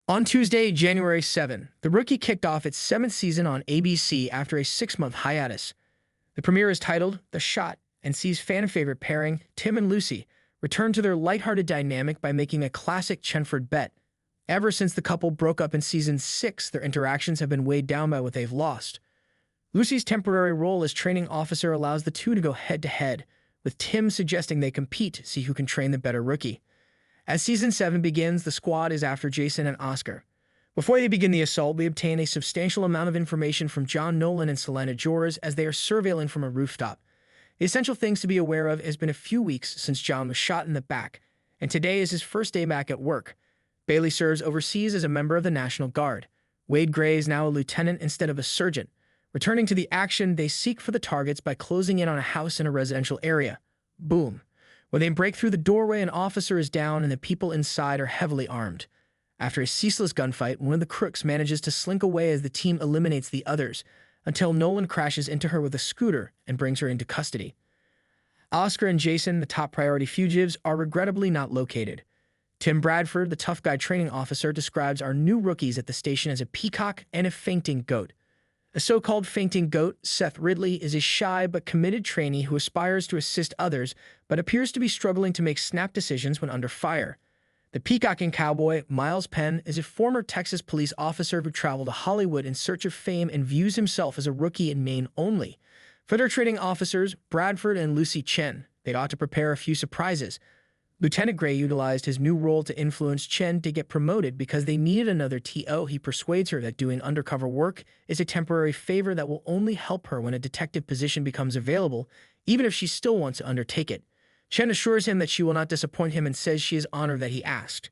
On Tuesday, January 7, The Rookie kicked off its seventh season on ABC after a 6-month hiatus. The premiere is titled The Shot and sees fan-favorite pairing Tim and Lucy return to their lighthearted dynamic by making a classic Chenford bet. Ever since the couple broke up in season 6, their interactions have been weighed down by what they've lost. Lucy's temporary role as training officer allows the two to go head-to-head, with Tim suggesting they compete to see who can train the better rookie. As season 7 begins, the squad is after Jason and Oscar. Before they begin the assault, we obtain a substantial amount of information from John Nolan and Selena Joras as they are surveilling from a rooftop. The essential things to be aware of has been a few weeks since John was shot in the back, and today is his first day back at work. Bailey serves overseas as a member of the National Guard. Wade Gray is now a lieutenant instead of a sergeant. Returning to the action, they seek for the targets by closing in on a house in a residential area. Boom. When they break through the doorway, an officer is down and the people inside are heavily armed. After a ceaseless gunfight, one of the crooks manages to slink away as the team eliminates the others, until Nolan crashes into her with a scooter and brings her into custody. Oscar and Jason, the top priority fugitives, are regrettably not located. Tim Bradford, the tough guy training officer, describes our new rookies at the station as a peacock and a fainting goat. A so-called fainting goat, Seth Ridley, is a shy but committed trainee who aspires to assist others but appears to be struggling to make snap decisions when under fire. The peacocking cowboy, Miles Penn, is a former Texas police officer who traveled to Hollywood in search of fame and views himself as a rookie in name only. For their training officers, Bradford and Lucy Chen, they ought to prepare a few surprises. Lieutenant Gray utilized his new role to influence Chen to get promoted because they needed another TO. He persuades her that doing undercover work is a temporary favor that will only help her when a detective position becomes available, even if she still wants to undertake it. Chen assures him that she will not disappoint him and says she is honored that he asked.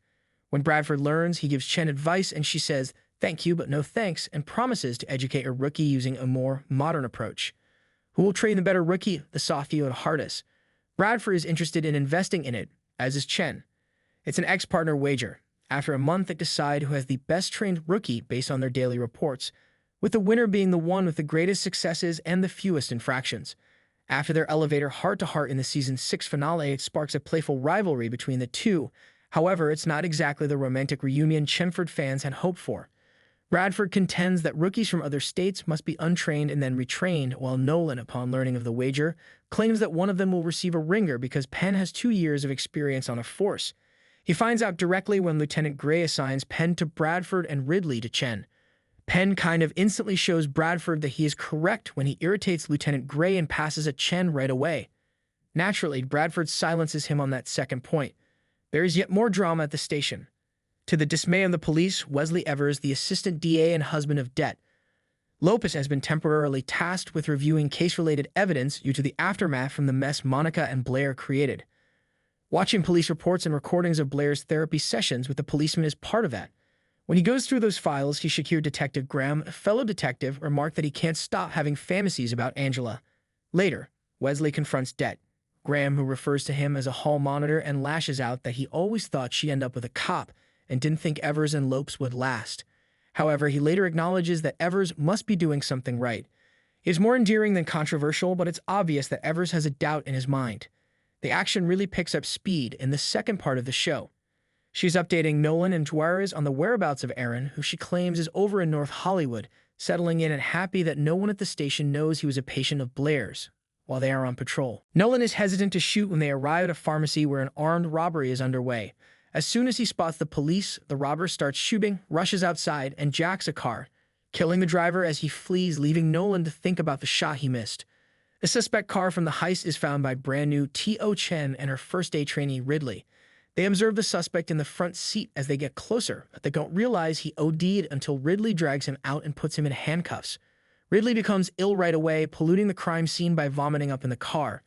When Bradford learns, he gives Chen advice and she says, "Thank you, but no thanks," and promises to educate her rookie using a more modern approach. Who will train the better rookie? The Sophia Hardis. Bradford is interested in investing in it, as is Chen. It's an ex-partner wager. After a month, they decide who has the best-trained rookie based on their daily reports, with the winner being the one with the greatest successes and the fewest infractions. After their elevator heart-to-heart in the season 6 finale, it sparks a playful rivalry between the two. However, it's not exactly the romantic reunion Chenford fans had hoped for. Bradford contends that rookies from other states must be untrained and then retrained, while Nolan, upon learning of the wager, claims that one of them will receive a ringer because Penn has 2 years of experience on a force. He finds out directly when Lieutenant Gray assigns Penn to Bradford and Ridley to Chen. Penn kind of instantly shows Bradford that he is correct when he irritates Lieutenant Gray and passes at Chen right away. Naturally, Bradford silences him on that second point. There is yet more drama at the station. To the dismay of the police, Wesley Evers, the assistant DA and husband of Det Lopez, has been temporarily tasked with reviewing case-related evidence due to the aftermath from the mess Monica and Blair created. Watching police reports and recordings of Blair's therapy sessions with the policeman is part of that. When he goes through those files, he should hear Detective Graham, a fellow detective, remark that he can't stop having fantasies about Angela. Later, Wesley confronts Det Graham, who refers to him as a hall monitor and lashes out that he always thought she'd end up with a cop and didn't think Evers and Lopes would last. However, he later acknowledges that Evers must be doing something right. He is more endearing than controversial, but it's obvious that Evers has a doubt in his mind. The action really picks up speed in the second part of the show. She's updating Nolan and Juarez on the whereabouts of Aaron, who she claims is over in North Hollywood, settling in and happy that no one at the station knows he was a patient of Blair's while they are on patrol. Nolan is hesitant to shoot when they arrive at a pharmacy where an armed robbery is underway. As soon as he spots the police, the robber starts shooting, rushes outside, and jacks a car, killing the driver as he flees, leaving Nolan to think about the shot he missed. The suspect car from the heist is found by brand new T.O. Chen and her first-day trainee Ridley. They observe the suspect in the front seat as they get closer, but they don't realize he OD'd until Ridley drags him out and puts him in handcuffs. Ridley becomes ill right away, polluting the crime scene by vomiting up in the car.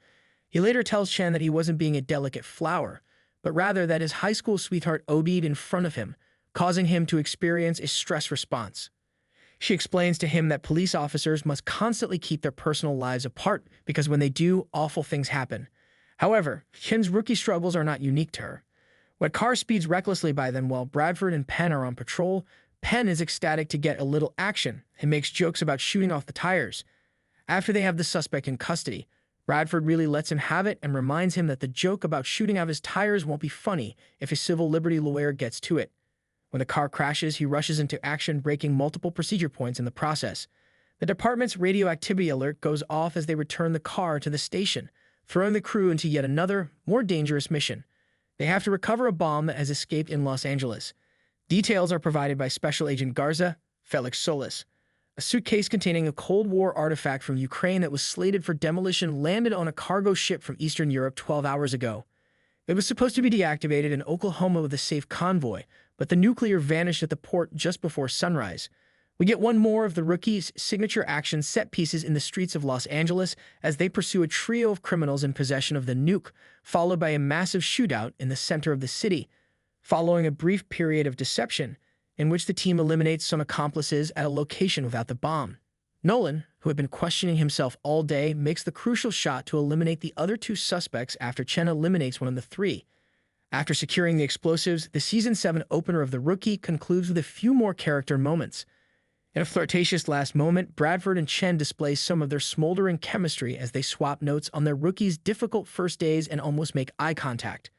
He later tells Chen that he wasn't being a delicate flower, but rather that his high school sweetheart OD'd in front of him, causing him to experience a stress response. She explains to him that police officers must constantly keep their personal lives apart because when they do, awful things happen. However, Chen's rookie struggles are not unique to her. When car speeds recklessly by them while Bradford and Penn are on patrol, Penn is ecstatic to get a little action and makes jokes about shooting off the tires. After they have the suspect in custody, Bradford really lets him have it and reminds him that the joke about shooting out his tires won't be funny if a civil liberty lawyer gets to it. When the car crashes, he rushes into action, breaking multiple procedure points in the process. The department's radioactivity alert goes off as they return the car to the station, throwing the crew into yet another, more dangerous mission. They have to recover a bomb that has escaped in Los Angeles. Details are provided by Special Agent Garza, Felix Solis. A suitcase containing a Cold War artifact from Ukraine that was slated for demolition landed on a cargo ship from Eastern Europe 12 hours ago. It was supposed to be deactivated in Oklahoma with a safe convoy, but the nuclear vanished at the port just before sunrise. We get one more of the Rookie's signature action set pieces in the streets of Los Angeles as they pursue a trio of criminals in possession of the nuke, followed by a massive shootout in the center of the city. Following a brief period of deception, in which the team eliminates some accomplices at a location without the bomb. Nolan, who had been questioning himself all day, makes the crucial shot to eliminate the other two suspects after Chen eliminates one of the three. After securing the explosives, the Season 7 opener of The Rookie concludes with a few more character moments. In a flirtatious last moment, Bradford and Chen display some of their smoldering chemistry as they swap notes on their rookie's difficult first days and almost make eye contact.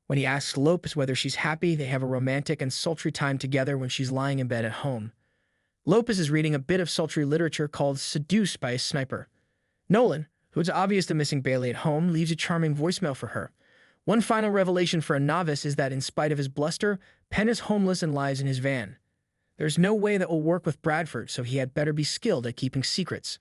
When he asks Lopez whether she's happy, they have a romantic and sultry time together when she's lying in bed at home. Lopez is reading a bit of sultry literature called Seduced by a Sniper. Nolan, who it's obvious the missing Bailey at home, leaves a charming voicemail for her. One final revelation for a novice is that in spite of his bluster, Penn is homeless and lies in his van. There's no way that will work with Bradford, so he had better be skilled at keeping secrets.